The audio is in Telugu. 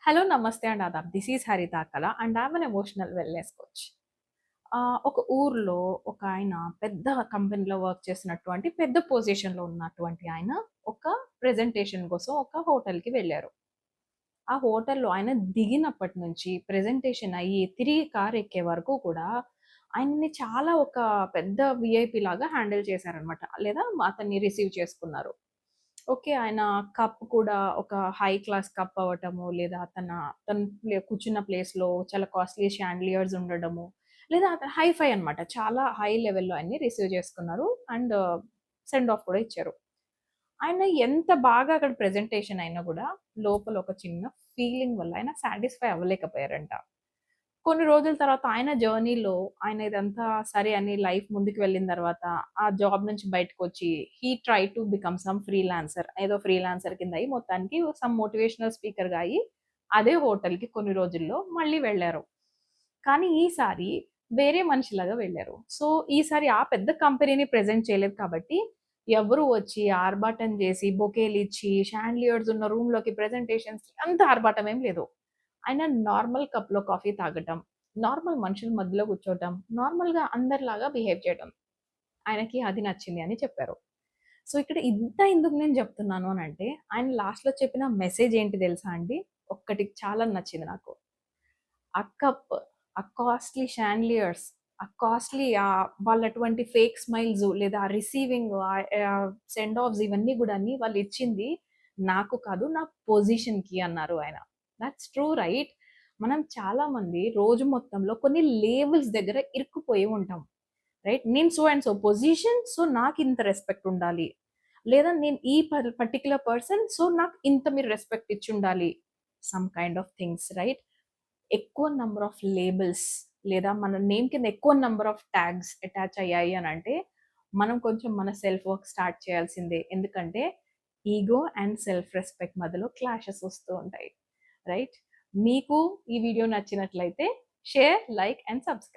హలో, నమస్తే అండ్ ఆదాబ్. దిస్ ఈజ్ హరిత అక్కల and I'm an emotional wellness coach. ఒక ఊర్లో ఒకాయన పెద్ద కంపెనీలో వర్క్ చేస్తున్నటువంటి పెద్ద పొజిషన్‌లో ఉన్నటువంటి ఆయన ఒక ప్రెజెంటేషన్ కోసం ఒక హోటల్‌కి వెళ్లారు. ఆ హోటల్‌లో ఆయన దిగినప్పటి నుంచి ప్రెజెంటేషన్ అయ్యి తిరిగి కార్ ఎక్కే వరకు కూడా ఆయన్ని చాలా ఒక పెద్ద వీఐపీ లాగా హ్యాండిల్ చేశారనమాట. లేదా అతన్ని రిసీవ్ చేసుకున్నారు. ఓకే. ఆయన కప్ కూడా ఒక హై క్లాస్ కప్ అవ్వటము, లేదా తను కూర్చున్న ప్లేస్‌లో చాలా కాస్ట్‌లీ షాండిలియర్స్ ఉండడము, లేదా అతను హైఫై అనమాట. చాలా హై లెవెల్‌లో ఆయన్ని రిసీవ్ చేసుకున్నారు. అండ్ సెండ్ ఆఫ్ కూడా ఇచ్చారు. ఆయన ఎంత బాగా అక్కడ ప్రెజెంటేషన్ అయినా గూడా, లోపల ఒక చిన్న ఫీలింగ్ వల్ల ఆయన సాటిస్ఫై అవ్వలేకపోయారంట. కొన్ని రోజుల తర్వాత ఆయన జర్నీలో ఆయన ఇదంతా సరే అని లైఫ్ ముందుకు వెళ్ళిన తర్వాత, ఆ జాబ్ నుంచి బయటకొచ్చి he try to become some freelancer. ఏదో ఫ్రీలాన్సర్ కింద అయ్యి మొత్తానికి సమ్ మోటివేషనల్ స్పీకర్‌గా అయ్యి, అదే హోటల్‌కి కొన్ని రోజుల్లో మళ్ళీ వెళ్లారు. కానీ ఈసారి వేరే మనిషిలాగా వెళ్లారు. సో, ఈసారి ఆ పెద్ద కంపెనీని ప్రెజెంట్ చేయలేదు కాబట్టి, ఎవరు వచ్చి ఆర్భాటం చేసి, బొకేలిచ్చి, షాండిలియర్స్ ఉన్న రూమ్‌లోకి ప్రెజెంటేషన్స్‌కి అంత ఆర్భాటం ఏం లేదు. ఆయన నార్మల్ కప్‌లో కాఫీ తాగటం, నార్మల్ మనుషుల మధ్యలో కూర్చోవటం, నార్మల్‌గా అందరిలాగా బిహేవ్ చేయటం. ఆయనకి అది నచ్చింది అని చెప్పారు. సో, ఇక్కడ ఇంత ఎందుకు నేను చెప్తున్నాను అనంటే, ఆయన లాస్ట్‌లో చెప్పిన మెసేజ్ ఏంటి తెలుసా అండి? ఒక్కటి చాలా నచ్చింది నాకు. ఆ కప్, ఆ కాస్ట్‌లీ షాండిలియర్స్, ఆ కాస్ట్‌లీ వాళ్ళటువంటి ఫేక్ స్మైల్స్ లేదా రిసీవింగ్ సెండ్ ఆఫ్స్ ఇవన్నీ గూడాని వాళ్ళిచ్చింది నాకు కాదు, నా పొజిషన్‌కి అన్నారు ఆయన. That's true right. మనం చాలామంది రోజు మొత్తంలో కొన్ని లేబుల్స్ దగ్గర ఇరుక్కుపోయి ఉంటాం. రైట్? నేను so and so position, so నాకింత రెస్పెక్ట్ ఉండాలి. లేదా నేను ఈ పర్టిక్యులర్ పర్సన్, సో నాకు ఇంత మీరు రెస్పెక్ట్ ఇచ్చుండాలి. Some kind of things right? ఎక్కువ నంబర్ ఆఫ్ లేబుల్స్ లేదా మన నేమ్ కింద ఎక్కువ నంబర్ ఆఫ్ ట్యాగ్స్ అటాచ్ అయ్యాయి అనంటే, మనం కొంచెం మన సెల్ఫ్ వర్క్ స్టార్ట్ చేయాల్సిందే. ఎందుకంటే, ఈగో అండ్ సెల్ఫ్ రెస్పెక్ట్ మధ్యలో క్లాషెస్ వస్తూ ఉంటాయి. రైట్? మీకు ఈ వీడియో నచ్చినట్లయితే షేర్, లైక్ అండ్ సబ్స్క్రైబ్.